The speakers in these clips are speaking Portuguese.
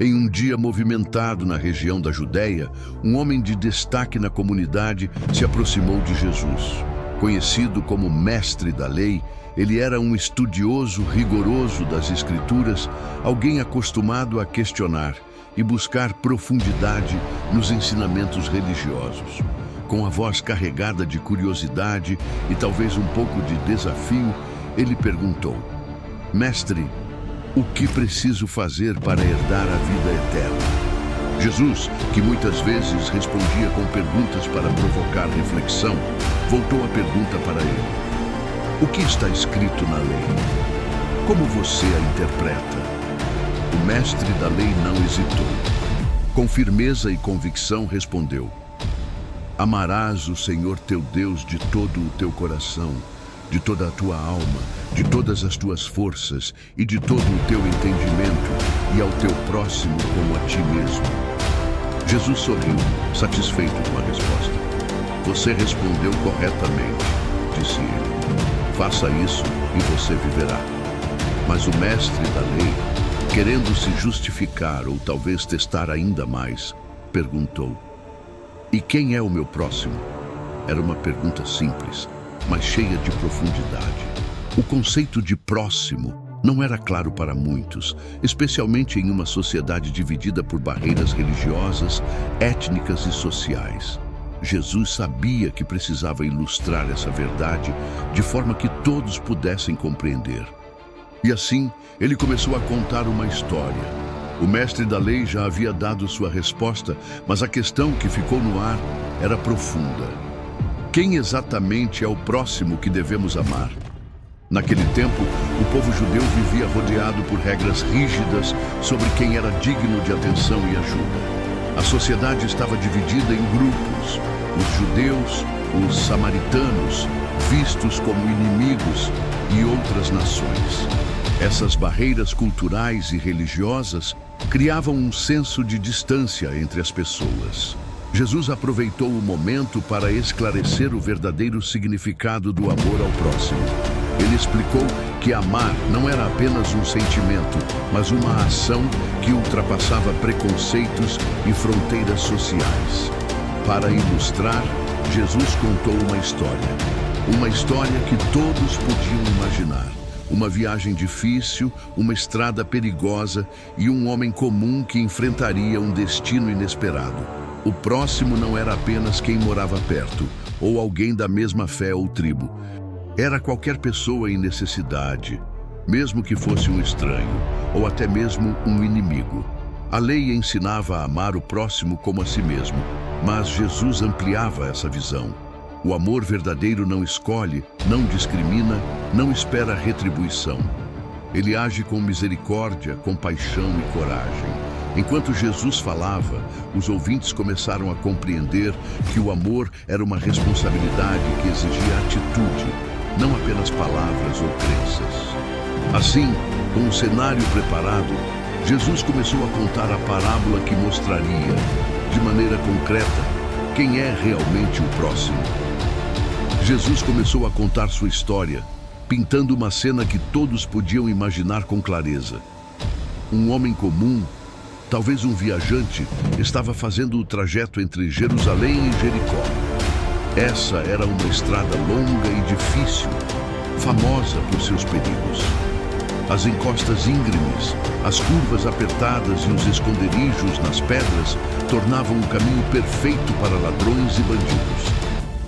Em um dia movimentado na região da Judéia, um homem de destaque na comunidade se aproximou de Jesus. Conhecido como mestre da lei, ele era um estudioso rigoroso das Escrituras, alguém acostumado a questionar e buscar profundidade nos ensinamentos religiosos. Com a voz carregada de curiosidade e talvez um pouco de desafio, ele perguntou: Mestre, o que preciso fazer para herdar a vida eterna? Jesus, que muitas vezes respondia com perguntas para provocar reflexão, voltou a pergunta para ele: O que está escrito na lei? Como você a interpreta? O mestre da lei não hesitou. Com firmeza e convicção respondeu: Amarás o Senhor teu Deus de todo o teu coração, de toda a tua alma, de todas as tuas forças e de todo o teu entendimento, e ao teu próximo como a ti mesmo. Jesus sorriu, satisfeito com a resposta. Você respondeu corretamente, disse ele. Faça isso e você viverá. Mas o mestre da lei, querendo se justificar ou talvez testar ainda mais, perguntou: E quem é o meu próximo? Era uma pergunta simples, mas cheia de profundidade. O conceito de próximo não era claro para muitos, especialmente em uma sociedade dividida por barreiras religiosas, étnicas e sociais. Jesus sabia que precisava ilustrar essa verdade de forma que todos pudessem compreender. E assim, ele começou a contar uma história. O mestre da lei já havia dado sua resposta, mas a questão que ficou no ar era profunda. Quem exatamente é o próximo que devemos amar? Naquele tempo, o povo judeu vivia rodeado por regras rígidas sobre quem era digno de atenção e ajuda. A sociedade estava dividida em grupos: os judeus, os samaritanos, vistos como inimigos, e outras nações. Essas barreiras culturais e religiosas criavam um senso de distância entre as pessoas. Jesus aproveitou o momento para esclarecer o verdadeiro significado do amor ao próximo. Ele explicou que amar não era apenas um sentimento, mas uma ação que ultrapassava preconceitos e fronteiras sociais. Para ilustrar, Jesus contou uma história que todos podiam imaginar. Uma viagem difícil, uma estrada perigosa e um homem comum que enfrentaria um destino inesperado. O próximo não era apenas quem morava perto, ou alguém da mesma fé ou tribo. Era qualquer pessoa em necessidade, mesmo que fosse um estranho, ou até mesmo um inimigo. A lei ensinava a amar o próximo como a si mesmo, mas Jesus ampliava essa visão. O amor verdadeiro não escolhe, não discrimina, não espera retribuição. Ele age com misericórdia, compaixão e coragem. Enquanto Jesus falava, os ouvintes começaram a compreender que o amor era uma responsabilidade que exigia atitude, não apenas palavras ou crenças. Assim, com o cenário preparado, Jesus começou a contar a parábola que mostraria, de maneira concreta, quem é realmente o próximo. Jesus começou a contar sua história, pintando uma cena que todos podiam imaginar com clareza. Um homem comum, talvez um viajante, estava fazendo o trajeto entre Jerusalém e Jericó. Essa era uma estrada longa e difícil, famosa por seus perigos. As encostas íngremes, as curvas apertadas e os esconderijos nas pedras tornavam o caminho perfeito para ladrões e bandidos.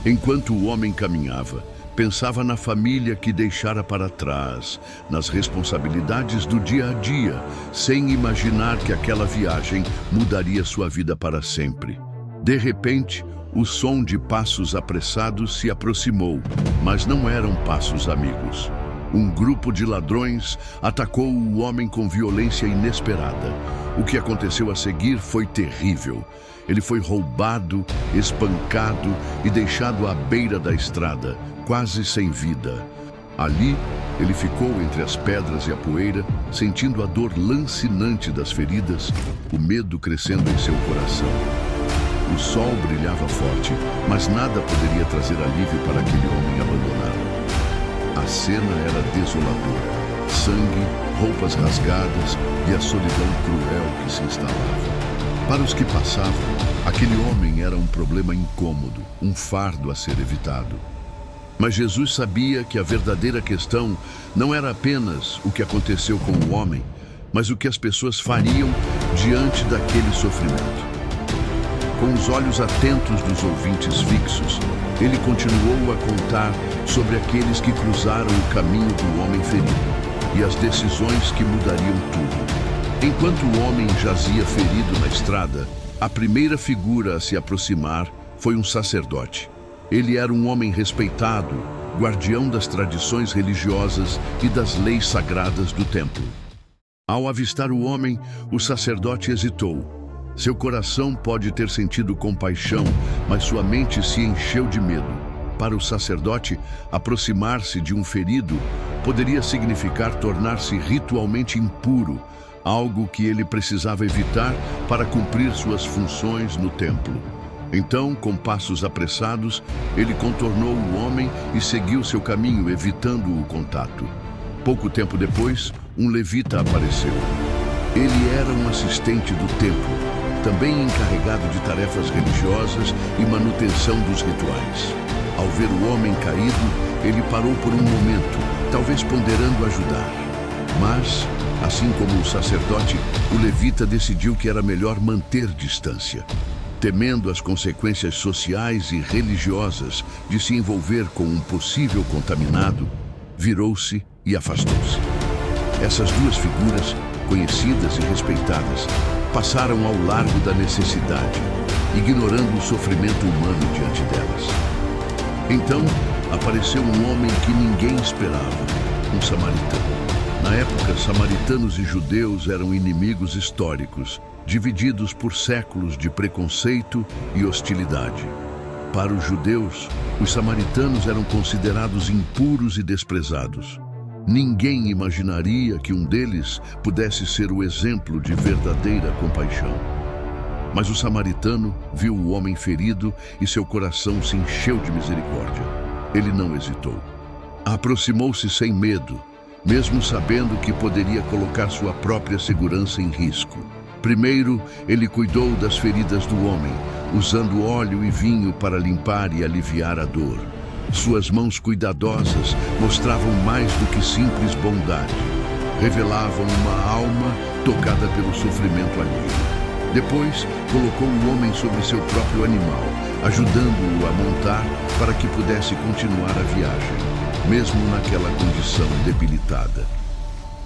Enquanto o homem caminhava, pensava na família que deixara para trás, nas responsabilidades do dia a dia, sem imaginar que aquela viagem mudaria sua vida para sempre. De repente, o som de passos apressados se aproximou, mas não eram passos amigos. Um grupo de ladrões atacou o homem com violência inesperada. O que aconteceu a seguir foi terrível. Ele foi roubado, espancado e deixado à beira da estrada, quase sem vida. Ali, ele ficou entre as pedras e a poeira, sentindo a dor lancinante das feridas, o medo crescendo em seu coração. O sol brilhava forte, mas nada poderia trazer alívio para aquele homem abandonado. A cena era desoladora. sangue, roupas rasgadas e a solidão cruel que se instalava. Para os que passavam, aquele homem era um problema incômodo, um fardo a ser evitado. Mas Jesus sabia que a verdadeira questão não era apenas o que aconteceu com o homem, mas o que as pessoas fariam diante daquele sofrimento. Com os olhos atentos dos ouvintes fixos, ele continuou a contar sobre aqueles que cruzaram o caminho do homem ferido e as decisões que mudariam tudo. Enquanto o homem jazia ferido na estrada, a primeira figura a se aproximar foi um sacerdote. Ele era um homem respeitado, guardião das tradições religiosas e das leis sagradas do templo. Ao avistar o homem, o sacerdote hesitou. Seu coração pode ter sentido compaixão, mas sua mente se encheu de medo. Para o sacerdote, aproximar-se de um ferido poderia significar tornar-se ritualmente impuro, algo que ele precisava evitar para cumprir suas funções no templo. Então, com passos apressados, ele contornou o homem e seguiu seu caminho, evitando o contato. Pouco tempo depois, um levita apareceu. Ele era um assistente do templo, também encarregado de tarefas religiosas e manutenção dos rituais. Ao ver o homem caído, ele parou por um momento, talvez ponderando ajudar. Mas, assim como o sacerdote, o levita decidiu que era melhor manter distância. Temendo as consequências sociais e religiosas de se envolver com um possível contaminado, virou-se e afastou-se. Essas duas figuras, conhecidas e respeitadas, passaram ao largo da necessidade, ignorando o sofrimento humano diante delas. Então, apareceu um homem que ninguém esperava, um samaritano. Na época, samaritanos e judeus eram inimigos históricos, divididos por séculos de preconceito e hostilidade. Para os judeus, os samaritanos eram considerados impuros e desprezados. Ninguém imaginaria que um deles pudesse ser o exemplo de verdadeira compaixão. Mas o samaritano viu o homem ferido e seu coração se encheu de misericórdia. Ele não hesitou. Aproximou-se sem medo, mesmo sabendo que poderia colocar sua própria segurança em risco. Primeiro, ele cuidou das feridas do homem, usando óleo e vinho para limpar e aliviar a dor. Suas mãos cuidadosas mostravam mais do que simples bondade. Revelavam uma alma tocada pelo sofrimento alheio. Depois, colocou o homem sobre seu próprio animal, ajudando-o a montar para que pudesse continuar a viagem, mesmo naquela condição debilitada.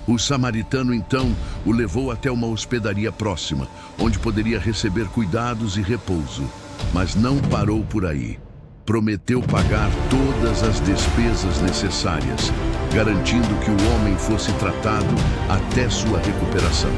O samaritano, então, o levou até uma hospedaria próxima, onde poderia receber cuidados e repouso. Mas não parou por aí. Prometeu pagar todas as despesas necessárias, garantindo que o homem fosse tratado até sua recuperação.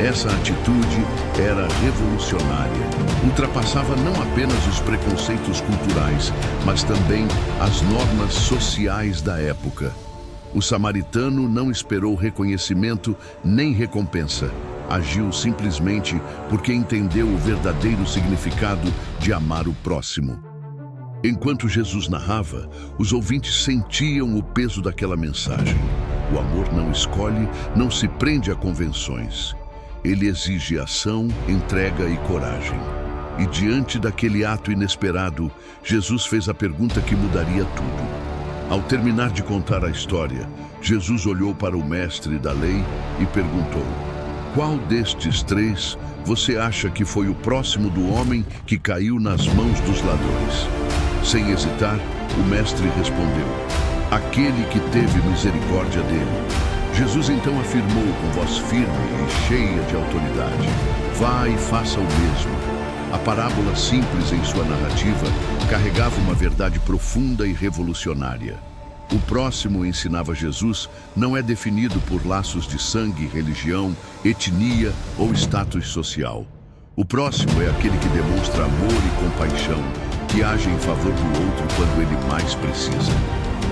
Essa atitude era revolucionária. Ultrapassava não apenas os preconceitos culturais, mas também as normas sociais da época. O samaritano não esperou reconhecimento nem recompensa. Agiu simplesmente porque entendeu o verdadeiro significado de amar o próximo. Enquanto Jesus narrava, os ouvintes sentiam o peso daquela mensagem. O amor não escolhe, não se prende a convenções. Ele exige ação, entrega e coragem. E diante daquele ato inesperado, Jesus fez a pergunta que mudaria tudo. Ao terminar de contar a história, Jesus olhou para o mestre da lei e perguntou: qual destes três você acha que foi o próximo do homem que caiu nas mãos dos ladrões? Sem hesitar, o mestre respondeu: aquele que teve misericórdia dele. Jesus então afirmou com voz firme e cheia de autoridade: vá e faça o mesmo. A parábola simples em sua narrativa carregava uma verdade profunda e revolucionária. O próximo, ensinava Jesus, não é definido por laços de sangue, religião, etnia ou status social. O próximo é aquele que demonstra amor e compaixão, que age em favor do outro quando ele mais precisa.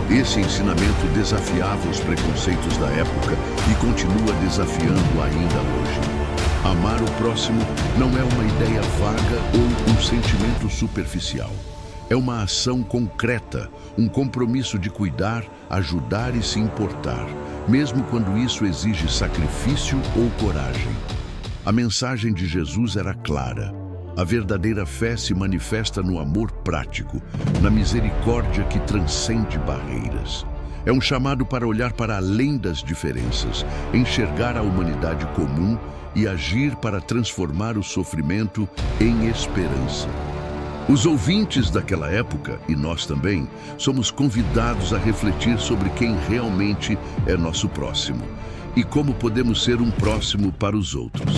Esse ensinamento desafiava os preconceitos da época e continua desafiando ainda hoje. Amar o próximo não é uma ideia vaga ou um sentimento superficial. É uma ação concreta, um compromisso de cuidar, ajudar e se importar, mesmo quando isso exige sacrifício ou coragem. A mensagem de Jesus era clara. A verdadeira fé se manifesta no amor prático, na misericórdia que transcende barreiras. É um chamado para olhar para além das diferenças, enxergar a humanidade comum e agir para transformar o sofrimento em esperança. Os ouvintes daquela época, e nós também, somos convidados a refletir sobre quem realmente é nosso próximo e como podemos ser um próximo para os outros.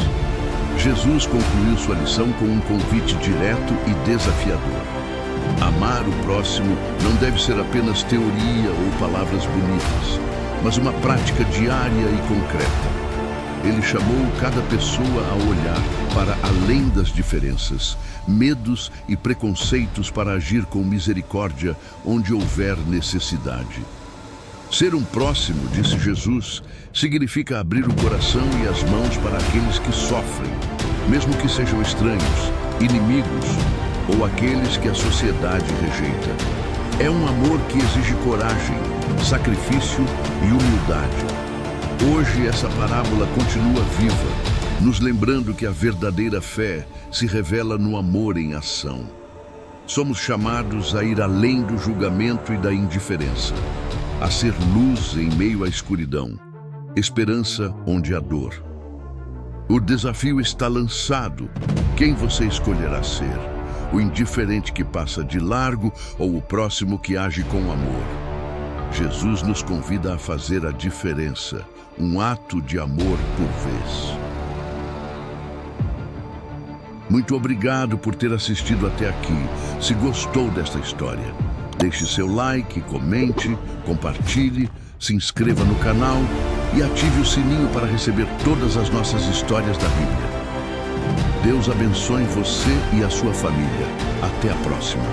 Jesus concluiu sua lição com um convite direto e desafiador. Amar o próximo não deve ser apenas teoria ou palavras bonitas, mas uma prática diária e concreta. Ele chamou cada pessoa a olhar para além das diferenças, medos e preconceitos para agir com misericórdia onde houver necessidade. Ser um próximo, disse Jesus, significa abrir o coração e as mãos para aqueles que sofrem, mesmo que sejam estranhos, inimigos ou aqueles que a sociedade rejeita. É um amor que exige coragem, sacrifício e humildade. Hoje essa parábola continua viva, nos lembrando que a verdadeira fé se revela no amor em ação. Somos chamados a ir além do julgamento e da indiferença, a ser luz em meio à escuridão, esperança onde há dor. O desafio está lançado. Quem você escolherá ser? O indiferente que passa de largo ou o próximo que age com amor? Jesus nos convida a fazer a diferença, um ato de amor por vez. Muito obrigado por ter assistido até aqui. Se gostou desta história, deixe seu like, comente, compartilhe, se inscreva no canal e ative o sininho para receber todas as nossas histórias da Bíblia. Deus abençoe você e a sua família. Até a próxima.